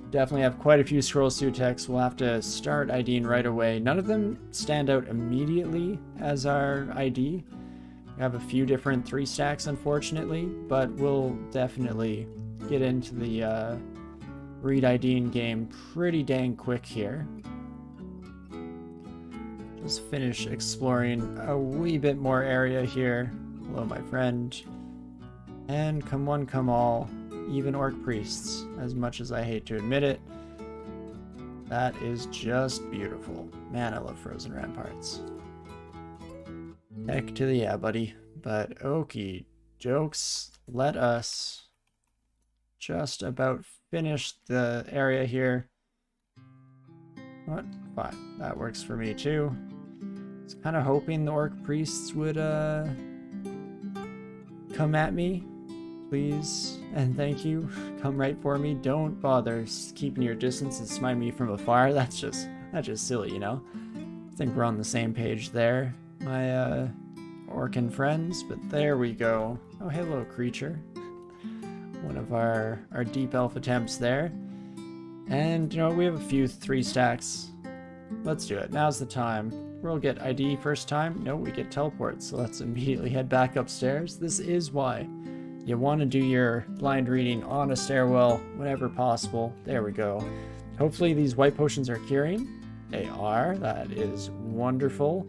Definitely have quite a few scroll suit techs. We'll have to start IDing right away. None of them stand out immediately as our ID. We have a few different 3 stacks, unfortunately, but we'll definitely get into the read IDing game pretty dang quick here. Just finish exploring a wee bit more area here. Hello, my friend. And come one, come all. Even orc priests, as much as I hate to admit it. That is just beautiful. Man, I love Frozen Ramparts. Heck to the yeah, buddy. But okie jokes, let us just about finish the area here. What? Fine, that works for me too. I was kind of hoping the orc priests would come at me. Please and thank you. Come right for me. Don't bother keeping your distance and smite me from afar. That's just silly, you know? I think we're on the same page there, my orcan friends, but there we go. Oh, hello, creature. One of our deep elf attempts there. And, you know, we have a few 3 stacks. Let's do it. Now's the time. We'll get ID first time. No, we get teleport, so let's immediately head back upstairs. This is why you want to do your blind reading on a stairwell whenever possible. There we go. Hopefully these white potions are curing. They are. That is wonderful.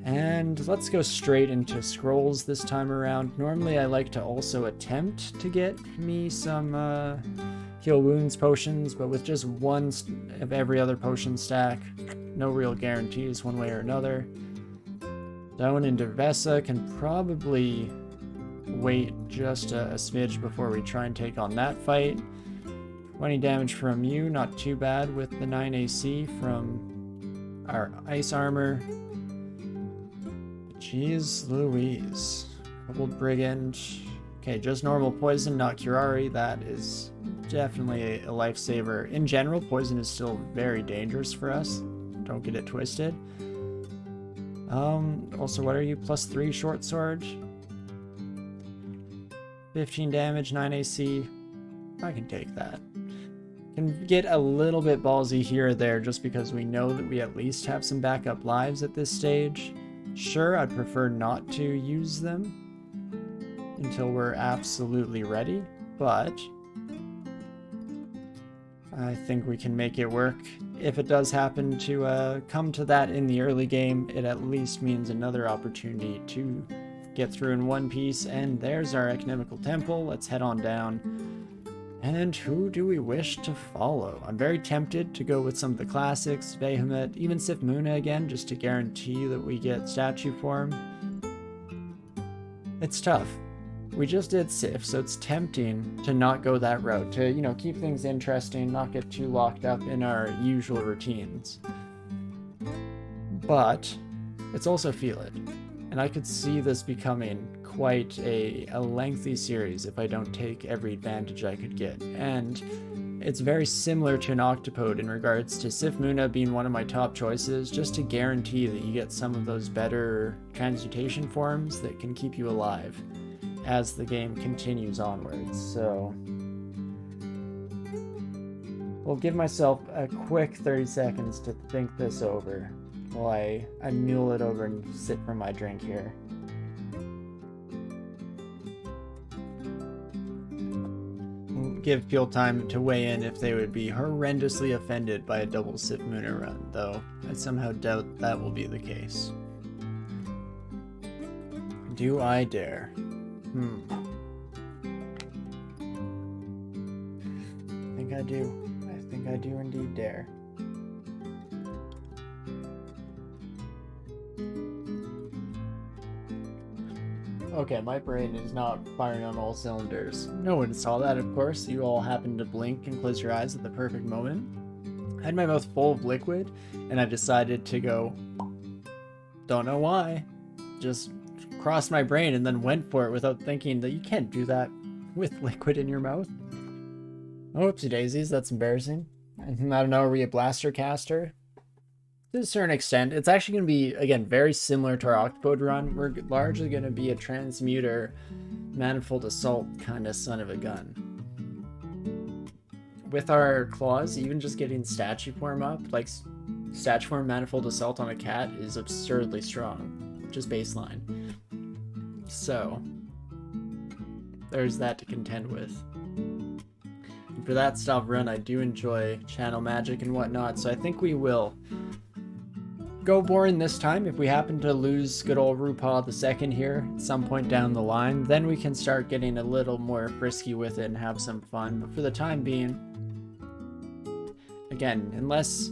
And let's go straight into scrolls this time around. Normally I like to also attempt to get me some heal wounds potions, but with just one of every other potion stack, no real guarantees one way or another. Down into Vesa can probably wait just a smidge before we try and take on that fight. 20 damage from you, not too bad with the 9 AC from our ice armor. Jeez Louise. Couple brigand. Okay, just normal poison, not curari. That is definitely a lifesaver. In general, poison is still very dangerous for us. Don't get it twisted. Also, what are you? +3 short sword. 15 damage, 9 AC. I can take that. Can get a little bit ballsy here or there just because we know that we at least have some backup lives at this stage. Sure, I'd prefer not to use them until we're absolutely ready, but I think we can make it work. If it does happen to come to that in the early game, it at least means another opportunity to get through in one piece. And there's our economical temple. Let's head on down. And who do we wish to follow? I'm very tempted to go with some of the classics, Behemoth, even Sif Muna again, just to guarantee that we get statue form. It's tough. We just did Sif, so it's tempting to not go that route, to, you know, keep things interesting, not get too locked up in our usual routines. But it's also Felid, and I could see this becoming quite a lengthy series if I don't take every advantage I could get. And it's very similar to an Octopode in regards to Sif Muna being one of my top choices, just to guarantee that you get some of those better transmutation forms that can keep you alive as the game continues onwards. So we'll give myself a quick 30 seconds to think this over while I mule it over and sip from my drink here. Give people time to weigh in if they would be horrendously offended by a double Sif Muna run, though I somehow doubt that will be the case. Do I dare? I think I do. I think I do indeed dare. Okay, my brain is not firing on all cylinders. No one saw that, of course. You all happened to blink and close your eyes at the perfect moment. I had my mouth full of liquid, and I decided to go, don't know why, just crossed my brain and then went for it without thinking that you can't do that with liquid in your mouth. Oh, whoopsie daisies, that's embarrassing. I don't know, are we a blaster caster? To a certain extent. It's actually going to be, again, very similar to our Octopode run. We're largely going to be a transmuter, manifold assault kind of son of a gun. with our claws, even just getting statue form up, like statue form manifold assault on a cat is absurdly strong, just baseline. So there's that to contend with. And for that style of run, I do enjoy channel magic and whatnot, so I think we will go boring this time. If we happen to lose good old RuPaul II here at some point down the line, then we can start getting a little more frisky with it and have some fun. But for the time being, again, unless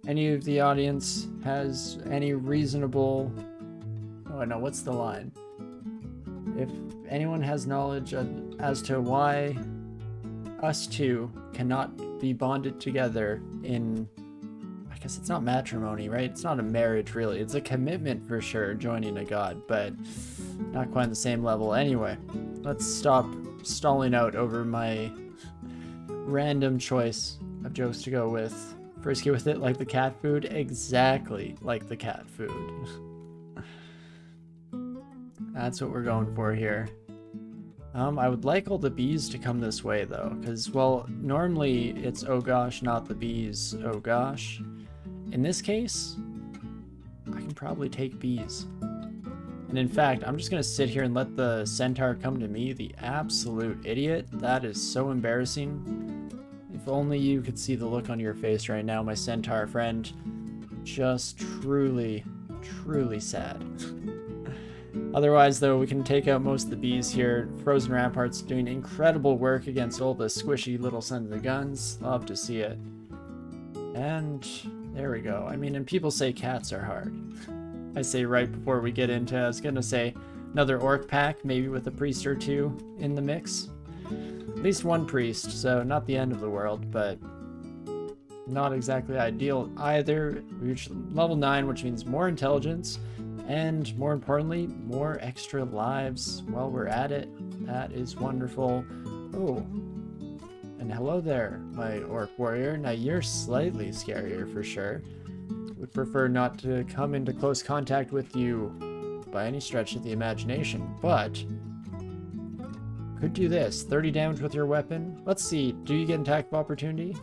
any of the audience has any reasonable... Oh no, what's the line? If anyone has knowledge as to why us two cannot be bonded together in... I guess it's not matrimony, right? It's not a marriage, really. It's a commitment for sure, joining a god, but not quite on the same level. Anyway, let's stop stalling out over my random choice of jokes to go with. First, get with it like the cat food. Exactly like the cat food. That's what we're going for here. I would like all the bees to come this way, though, because, well, normally it's oh gosh, not the bees, oh gosh. In this case, I can probably take bees. And in fact, I'm just going to sit here and let the centaur come to me, the absolute idiot. That is so embarrassing. If only you could see the look on your face right now, my centaur friend. Just truly, truly sad. Otherwise, though, we can take out most of the bees here. Frozen Rampart's doing incredible work against all the squishy little sons of the guns. Love to see it. And... there we go. I mean, and people say cats are hard. I say right before we get into, I was gonna say, another orc pack, maybe with a priest or two in the mix. At least one priest, so not the end of the world, but not exactly ideal either. We reach level 9, which means more intelligence, and more importantly, more extra lives while we're at it. That is wonderful. Oh. And hello there, my orc warrior. Now you're slightly scarier for sure. Would prefer not to come into close contact with you by any stretch of the imagination, but could do this. 30 damage with your weapon. Let's see, do you get attack of opportunity?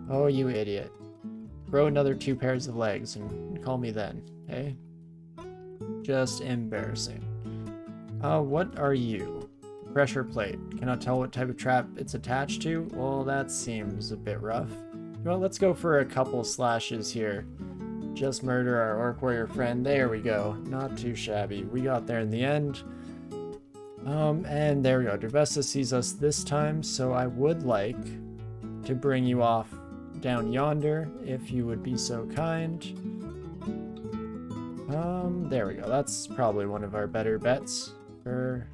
Oh, you idiot. Grow another 2 pairs of legs and call me then, eh? Just embarrassing. What are you? Pressure plate. Cannot tell what type of trap it's attached to? Well, that seems a bit rough. Well, let's go for a couple slashes here. Just murder our orc warrior friend. There we go. Not too shabby. We got there in the end. And there we go. Dervesta sees us this time, so I would like to bring you off down yonder, if you would be so kind. There we go. That's probably one of our better bets for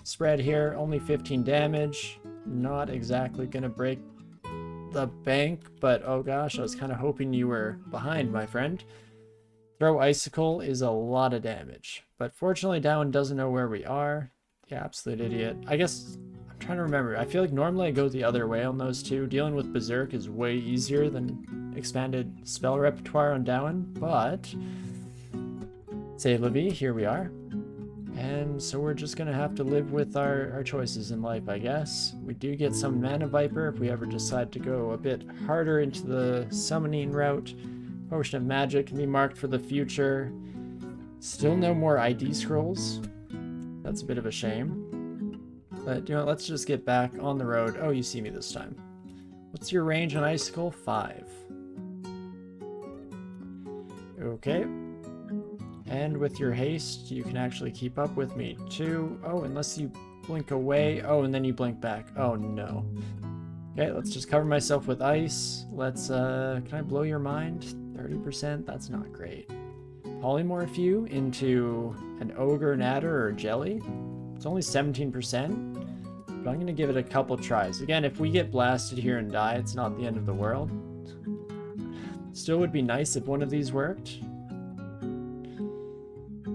spread here. Only 15 damage. Not exactly gonna break the bank, but oh gosh, I was kind of hoping you were behind, my friend. Throw icicle is a lot of damage, but fortunately Dowan doesn't know where we are. The absolute idiot. I guess I'm trying to remember. I feel like normally I go the other way on those two. Dealing with Berserk is way easier than expanded spell repertoire on Dowan, but say Levi, here we are. And so we're just gonna have to live with our choices in life, I guess. We do get some Mana Viper if we ever decide to go a bit harder into the summoning route. Potion of Magic can be marked for the future. Still no more ID scrolls. That's a bit of a shame. But, you know, let's just get back on the road. Oh, you see me this time. What's your range on Icicle? 5. Okay. And with your haste, you can actually keep up with me too. Oh, unless you blink away. Oh, and then you blink back. Oh, no. Okay, let's just cover myself with ice. Let's, can I blow your mind? 30%? That's not great. Polymorph you into an ogre, an adder, or a jelly. It's only 17%, but I'm going to give it a couple tries. Again, if we get blasted here and die, it's not the end of the world. Still would be nice if one of these worked.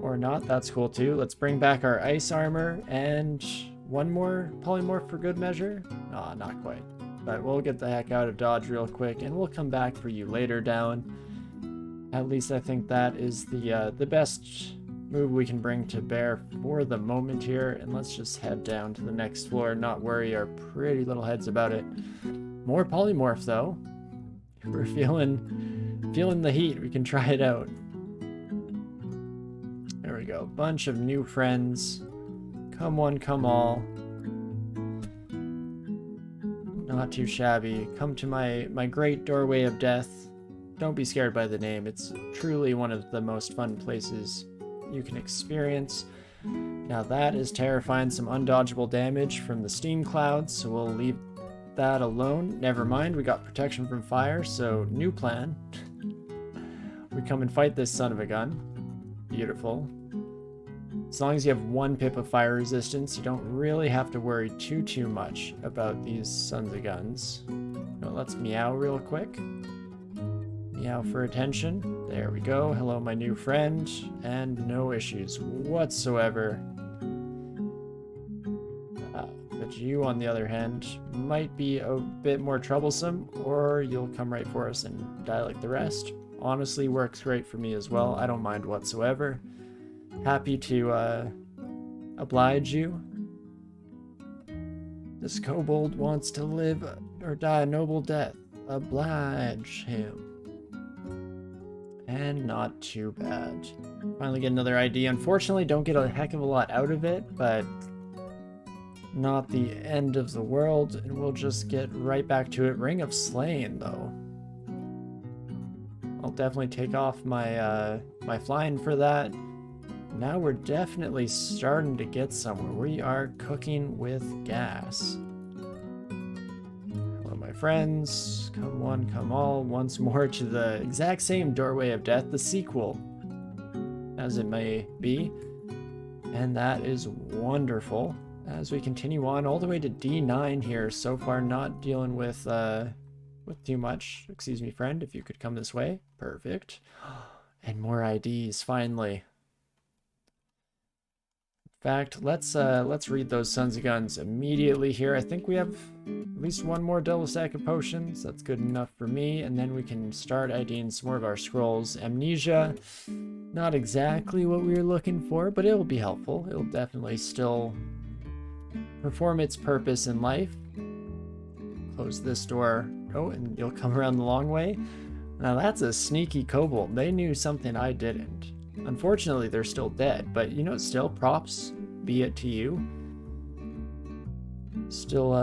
Or not, that's cool too. Let's bring back our ice armor and one more polymorph for good measure. Ah, not quite. But we'll get the heck out of Dodge real quick and we'll come back for you later, Down. At least I think that is the best move we can bring to bear for the moment here, and let's just head down to the next floor, not worry our pretty little heads about it. More polymorph though. If we're feeling the heat, we can try it out. There we go. Bunch of new friends. Come one, come all. Not too shabby. Come to my great doorway of death. Don't be scared by the name. It's truly one of the most fun places you can experience. Now that is terrifying, some undodgeable damage from the steam clouds, so we'll leave that alone. Never mind, we got protection from fire, so new plan. We come and fight this son of a gun. Beautiful. As long as you have 1 pip of fire resistance, you don't really have to worry too much about these sons of guns. Well, let's meow real quick. Meow for attention. There we go. Hello, my new friend. And no issues whatsoever. But you, on the other hand, might be a bit more troublesome, or you'll come right for us and die like the rest. Honestly, works great for me as well. I don't mind whatsoever. Happy to oblige you. This kobold wants to live or die a noble death. Oblige him. And not too bad. Finally get another ID. Unfortunately, don't get a heck of a lot out of it, but not the end of the world, and we'll just get right back to it. Ring of Slaying, though. I'll definitely take off my my flying for that. Now we're definitely starting to get somewhere. We are cooking with gas. Hello, my friends. Come one, come all. Once more to the exact same doorway of death, the sequel, as it may be. And that is wonderful. As we continue on all the way to D9 here, so far not dealing with too much. Excuse me, friend, if you could come this way. Perfect. And more IDs, finally. In fact, let's read those sons of guns immediately here. I think we have at least 1 more double stack of potions. That's good enough for me, and then we can start IDing some more of our scrolls. Amnesia, not exactly what we were looking for, but it will be helpful. It will definitely still perform its purpose in life. Close this door. Oh, and you'll come around the long way. Now that's a sneaky kobold. They knew something I didn't. Unfortunately, they're still dead, but you know, still props be it to you. Still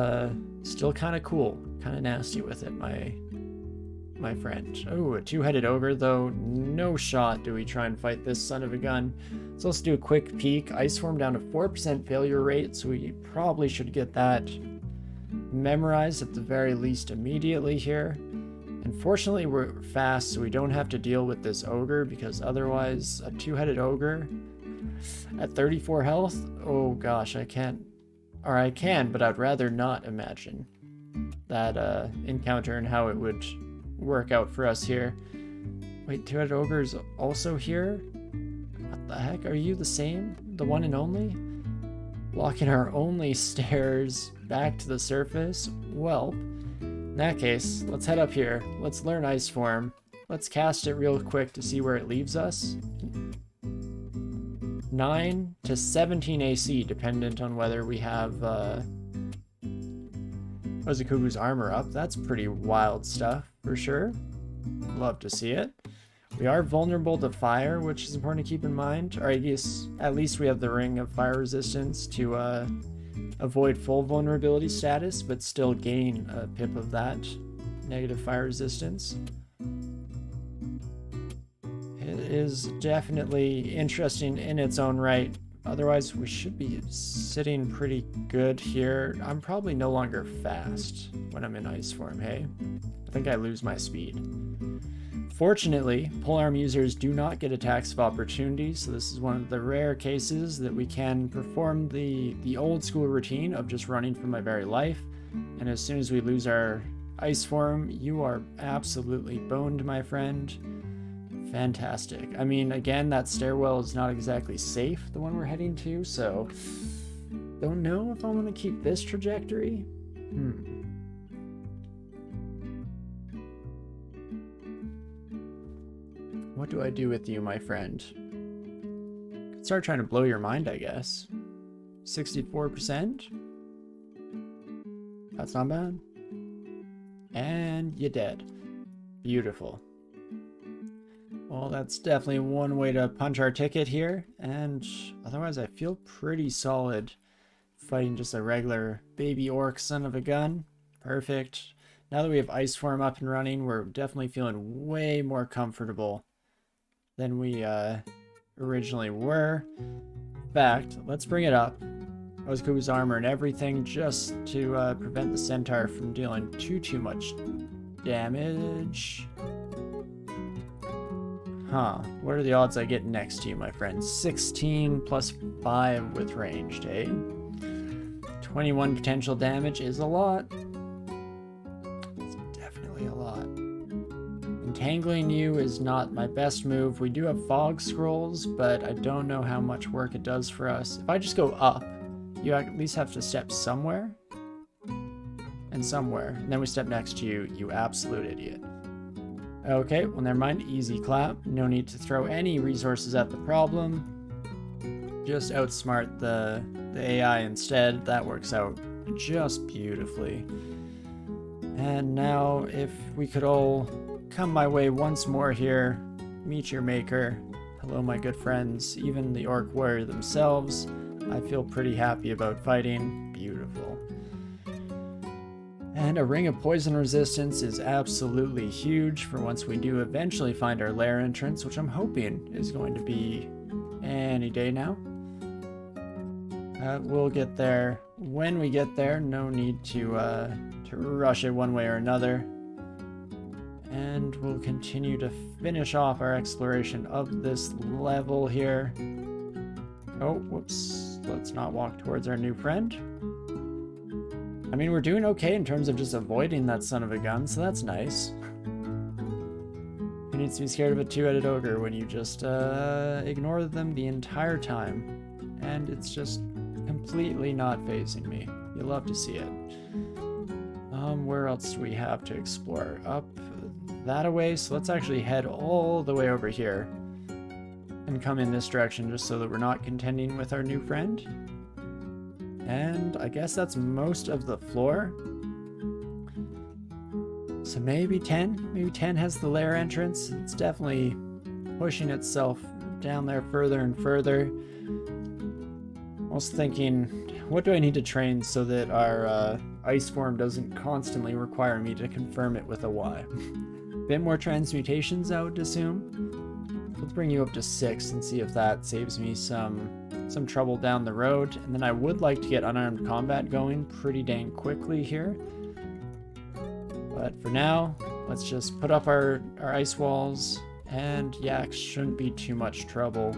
kind of cool, kind of nasty with it, my friend. Oh, a 2-headed ogre though. No shot do we try and fight this son of a gun. So let's do a quick peek. Ice form down to 4% failure rate, so we probably should get that memorized at the very least immediately here. Unfortunately, we're fast, so we don't have to deal with this ogre, because otherwise a 2-headed ogre at 34 health, oh gosh, I can't, or I can, but I'd rather not imagine that encounter and how it would work out for us here. Wait, 2-headed ogre's also here? What the heck, are you the same? The one and only? Blocking our only stairs back to the surface? Well, in that case, let's head up here. Let's learn Ice Form. Let's cast it real quick to see where it leaves us. 9 to 17 AC, dependent on whether we have Ozukubu's armor up. That's pretty wild stuff, for sure. Love to see it. We are vulnerable to fire, which is important to keep in mind. Or I guess at least we have the Ring of Fire Resistance to avoid full vulnerability status, but still gain a pip of that negative fire resistance. It is definitely interesting in its own right. Otherwise, we should be sitting pretty good here. I'm probably no longer fast when I'm in ice form, hey? I think I lose my speed. Fortunately, polearm users do not get attacks of opportunity, so this is one of the rare cases that we can perform the old school routine of just running for my very life. And as soon as we lose our ice form, you are absolutely boned, my friend. Fantastic. I mean, again, that stairwell is not exactly safe, the one we're heading to, so don't know if I want to keep this trajectory. What do I do with you, my friend? start trying to blow your mind, I guess. 64%? That's not bad. And you're dead. Beautiful. Well, that's definitely one way to punch our ticket here, and otherwise I feel pretty solid fighting just a regular baby orc son of a gun. Perfect. Now that we have Ice Form up and running, we're definitely feeling way more comfortable than we originally were. In fact, let's bring it up. Ozku's armor and everything just to prevent the centaur from dealing too much damage. Huh, what are the odds I get next to you, my friend? 16 plus 5 with ranged, eh? 21 potential damage is a lot. It's definitely a lot. Entangling you is not my best move. We do have fog scrolls, but I don't know how much work it does for us. If I just go up, you at least have to step somewhere and somewhere, and then we step next to you, you absolute idiot. Okay, well, never mind. Easy clap. No need to throw any resources at the problem. Just outsmart the AI instead. That works out just beautifully. And now, if we could all come my way once more here, meet your maker. Hello, my good friends. Even the orc warrior themselves. I feel pretty happy about fighting. Beautiful. And a ring of poison resistance is absolutely huge for once we do eventually find our lair entrance, which I'm hoping is going to be any day now. We'll get there when we get there. No need to rush it one way or another. And we'll continue to finish off our exploration of this level here. Oh, whoops. Let's not walk towards our new friend. I mean, we're doing okay in terms of just avoiding that son of a gun, so that's nice. Who needs to be scared of a two-headed ogre when you just ignore them the entire time? And it's just completely not fazing me. You love to see it. Where else do we have to explore? Up that away, so let's actually head all the way over here and come in this direction just so that we're not contending with our new friend. And I guess that's most of the floor. So maybe 10? Maybe 10 has the lair entrance. It's definitely pushing itself down there further and further. I was thinking, what do I need to train so that our ice form doesn't constantly require me to confirm it with a Y? Bit more transmutations, I would assume. Let's bring you up to 6 and see if that saves me some trouble down the road. And then I would like to get unarmed combat going pretty dang quickly here. But for now, let's just put up our ice walls, and yaks shouldn't be too much trouble.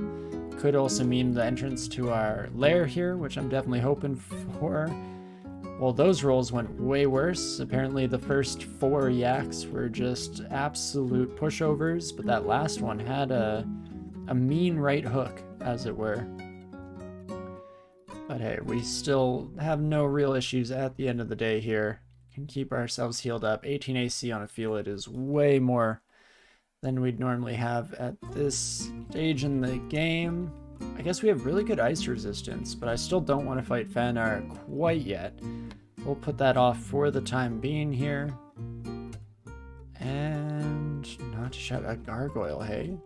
Could also mean the entrance to our lair here, which I'm definitely hoping for. Well, those rolls went way worse. Apparently the first 4 yaks were just absolute pushovers, but that last one had a mean right hook, as it were. But hey, we still have no real issues at the end of the day here. Can keep ourselves healed up. 18 AC on a Felid is way more than we'd normally have at this stage in the game. I guess we have really good ice resistance, but I still don't want to fight Fanar quite yet. We'll put that off for the time being here. And not to shout a gargoyle, hey?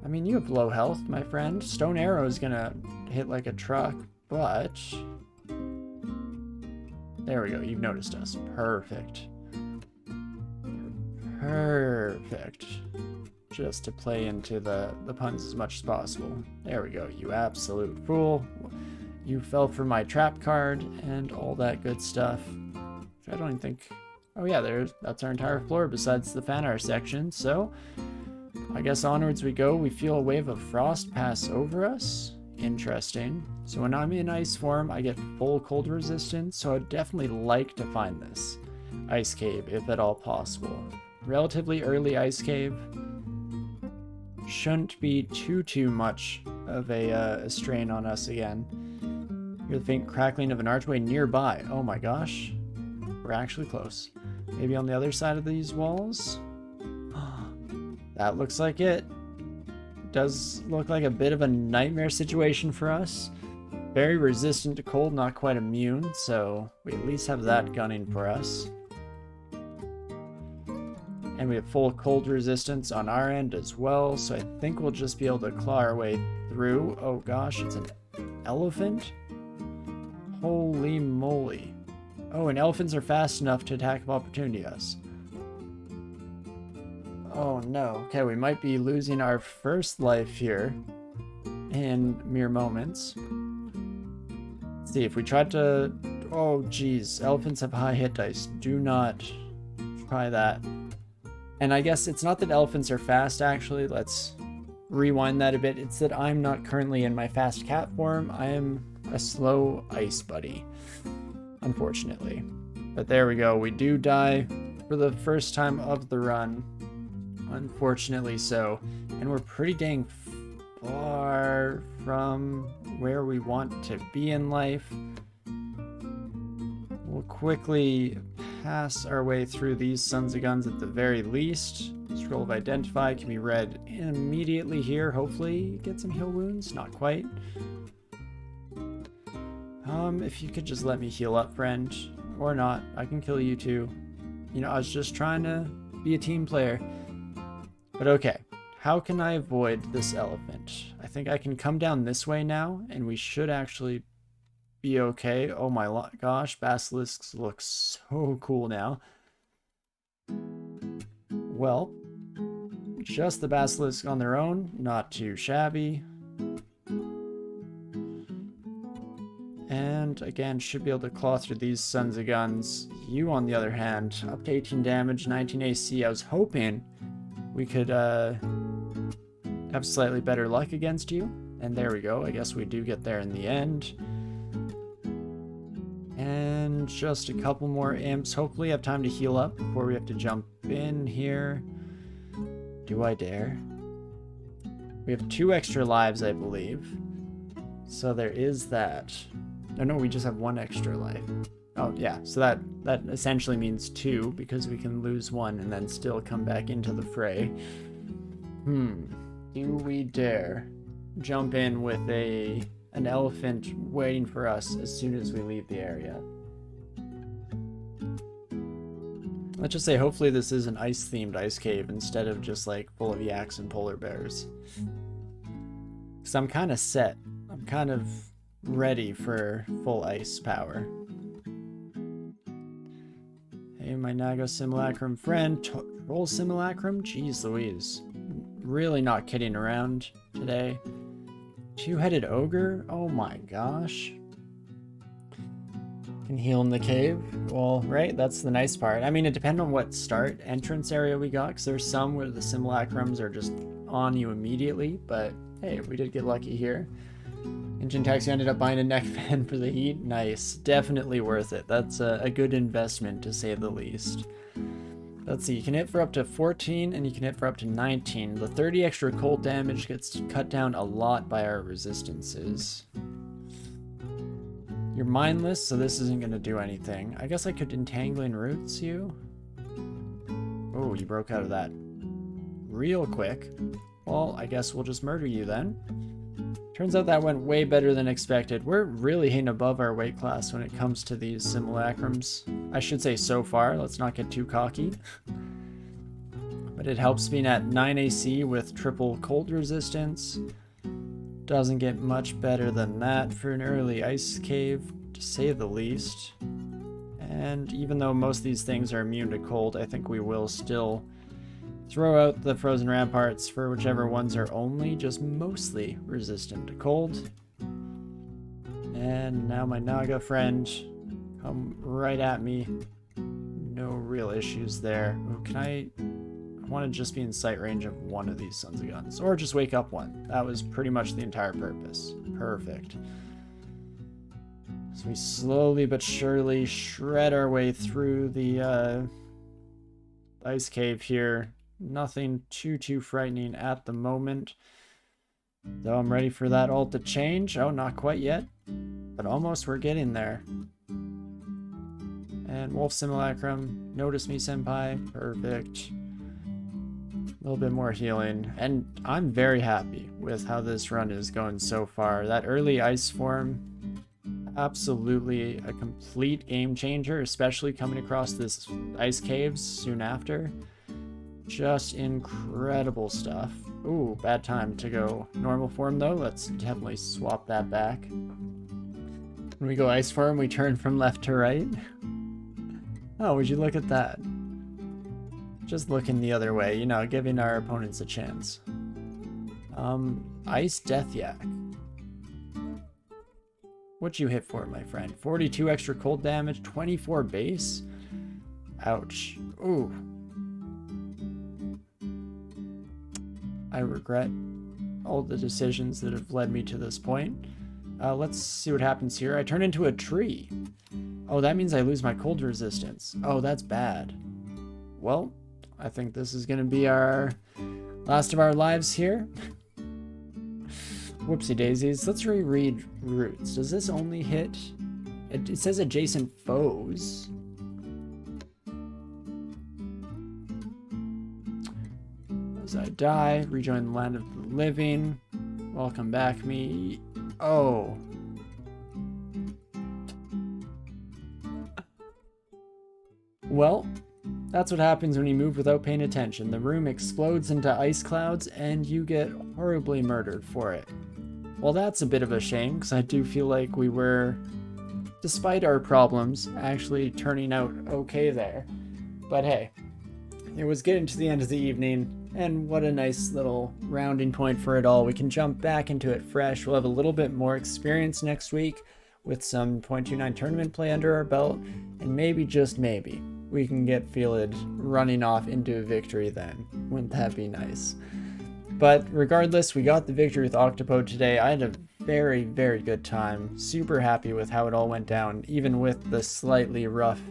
I mean, you have low health, my friend. Stone Arrow is gonna hit like a truck, but... There we go, you've noticed us. Perfect. Perfect. Just to play into the puns as much as possible. There we go, you absolute fool. You fell for my trap card and all that good stuff. I don't even think... Oh yeah, that's our entire floor besides the Fanar section, so... I guess onwards we go. We feel a wave of frost pass over us. Interesting. So when I'm in ice form, I get full cold resistance, so I'd definitely like to find this ice cave, if at all possible. Relatively early ice cave. Shouldn't be too much of a strain on us again. Hear the faint crackling of an archway nearby. Oh my gosh. We're actually close. Maybe on the other side of these walls? That looks like it. does look like a bit of a nightmare situation for us. Very resistant to cold, not quite immune, so we at least have that gunning for us. And we have full cold resistance on our end as well, so I think we'll just be able to claw our way through. Oh gosh, it's an elephant? Holy moly. Oh, and elephants are fast enough to attack of opportunity us. Oh no. Okay, we might be losing our first life here in mere moments. Let's see, if we tried to... Oh geez, elephants have high hit dice. Do not try that. And I guess it's not that elephants are fast, actually. Let's rewind that a bit. It's that I'm not currently in my fast cat form. I am a slow ice buddy, unfortunately. But there we go. We do die for the first time of the run, unfortunately so. And we're pretty dang far from where we want to be in life. We'll quickly pass our way through these sons of guns at the very least. Scroll of Identify can be read immediately here. Hopefully get some heal wounds. Not quite. If you could just let me heal up, friend. Or not. I can kill you too. You know, I was just trying to be a team player. But okay. How can I avoid this elephant? I think I can come down this way now, and we should actually be okay. Oh my gosh, basilisks look so cool now. Well, just the basilisk on their own, not too shabby. And again, should be able to claw through these sons of guns. You, on the other hand, up to 18 damage, 19 AC. I was hoping we could have slightly better luck against you. And there we go. I guess we do get there in the end. And just a couple more imps. Hopefully have time to heal up before we have to jump in here. Do I dare? We have 2 extra lives, I believe. So there is that. Oh no, we just have 1 extra life. Oh yeah, so that essentially means 2, because we can lose 1 and then still come back into the fray. Do we dare jump in with an elephant waiting for us as soon as we leave the area? Let's just say hopefully this is an ice-themed ice cave instead of just like full of yaks and polar bears. Because I'm kind of set. I'm kind of ready for full ice power. Hey, my Naga Simulacrum friend. Troll Simulacrum? Jeez Louise. Really not kidding around today. 2-headed ogre? Oh my gosh. Can heal in the cave. Well, right? That's the nice part. I mean, it depends on what entrance area we got, because there's some where the simulacrums are just on you immediately, but hey, we did get lucky here. Engine taxi ended up buying a neck fan for the heat. Nice. Definitely worth it. That's a good investment, to say the least. Let's see, you can hit for up to 14 and you can hit for up to 19. The 30 extra cold damage gets cut down a lot by our resistances. You're mindless, so this isn't going to do anything. I guess I could Entangling Roots you. Oh, you broke out of that real quick. Well, I guess we'll just murder you then. Turns out that went way better than expected. We're really hitting above our weight class when it comes to these simulacrums. I should say so far, let's not get too cocky. But it helps being at 9 AC with triple cold resistance. Doesn't get much better than that for an early ice cave, to say the least. And even though most of these things are immune to cold, I think we will still throw out the frozen ramparts for whichever ones are only just mostly resistant to cold. And now my Naga friend, come right at me. No real issues there. Oh, can I want to just be in sight range of one of these sons of guns, or just wake up one. That was pretty much the entire purpose. Perfect. So we slowly but surely shred our way through the ice cave here. Nothing too frightening at the moment, though I'm ready for that ult to change. Oh, not quite yet, but almost. We're getting there. And Wolf Simulacrum, notice me, senpai. Perfect. a little bit more healing, and I'm very happy with how this run is going so far. That early ice form, absolutely a complete game changer, especially coming across this ice caves soon after. Just incredible stuff. Ooh, bad time to go normal form though. Let's definitely swap that back. When we go ice form, we turn from left to right. Oh, would you look at that? Just looking the other way, you know, giving our opponents a chance. Ice Death Yak. What'd you hit for, my friend? 42 extra cold damage, 24 base? Ouch. Ooh. I regret all the decisions that have led me to this point. Let's see what happens here. I turn into a tree. Oh, that means I lose my cold resistance. Oh, that's bad. Well, I think this is going to be our last of our lives here. Whoopsie daisies. Let's reread roots. Does this only hit? It says adjacent foes. As I die, rejoin the land of the living. Welcome back me. Oh. Well, that's what happens when you move without paying attention. The room explodes into ice clouds and you get horribly murdered for it. Well, that's a bit of a shame because I do feel like we were, despite our problems, actually turning out okay there. But hey, it was getting to the end of the evening, and what a nice little rounding point for it all. We can jump back into it fresh. We'll have a little bit more experience next week with some 0.29 tournament play under our belt, and maybe, just maybe, we can get Felid running off into a victory then. Wouldn't that be nice? But regardless, we got the victory with Octopode today. I had a very, very good time. Super happy with how it all went down, even with the slightly rough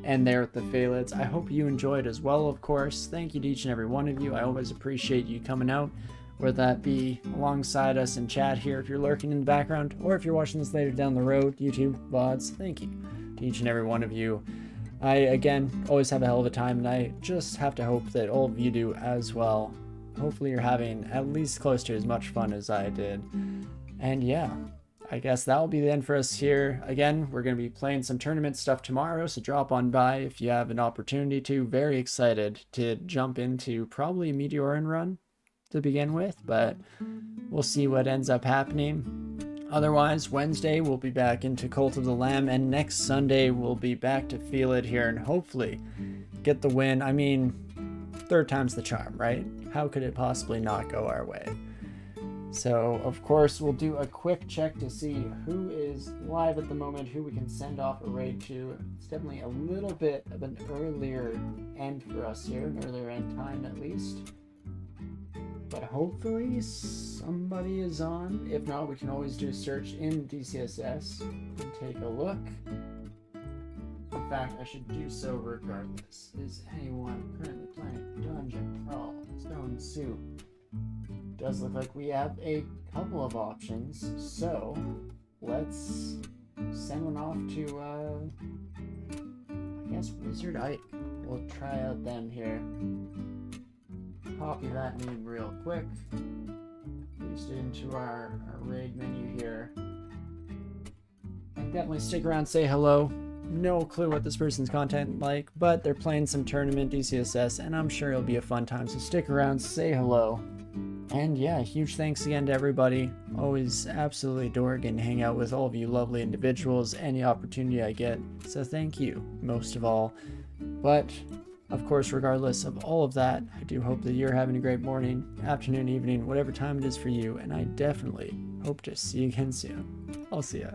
end there with the Felids. I hope you enjoyed as well, of course. Thank you to each and every one of you. I always appreciate you coming out, whether that be alongside us in chat here if you're lurking in the background, or if you're watching this later down the road, YouTube, VODs. Thank you to each and every one of you. I, again, always have a hell of a time, and I just have to hope that all of you do as well. Hopefully you're having at least close to as much fun as I did. And yeah, I guess that'll be the end for us here. Again, we're going to be playing some tournament stuff tomorrow, so drop on by if you have an opportunity to. Very excited to jump into probably a Meteorin run to begin with, but we'll see what ends up happening. Otherwise, Wednesday we'll be back into Cult of the Lamb, and next Sunday we'll be back to Felid here and hopefully get the win. I mean, third time's the charm, right? How could it possibly not go our way? So, of course, we'll do a quick check to see who is live at the moment, who we can send off a raid to. It's definitely a little bit of an earlier end for us here, an earlier end time at least. But hopefully somebody is on. If not, we can always do a search in DCSS and take a look. In fact, I should do so regardless. Is anyone currently playing Dungeon Crawl Stone Soup? Does look like we have a couple of options, so let's send one off to I guess Wizard Ike. We'll try out them here. Copy that name real quick, paste it into our raid menu here, and definitely stick around, say hello. No clue what this person's content like, but they're playing some tournament DCSS, and I'm sure it'll be a fun time, so stick around, say hello. And yeah, huge thanks again to everybody. Always absolutely adore getting to hang out with all of you lovely individuals any opportunity I get, so thank you most of all. But of course, regardless of all of that, I do hope that you're having a great morning, afternoon, evening, whatever time it is for you, and I definitely hope to see you again soon. I'll see ya.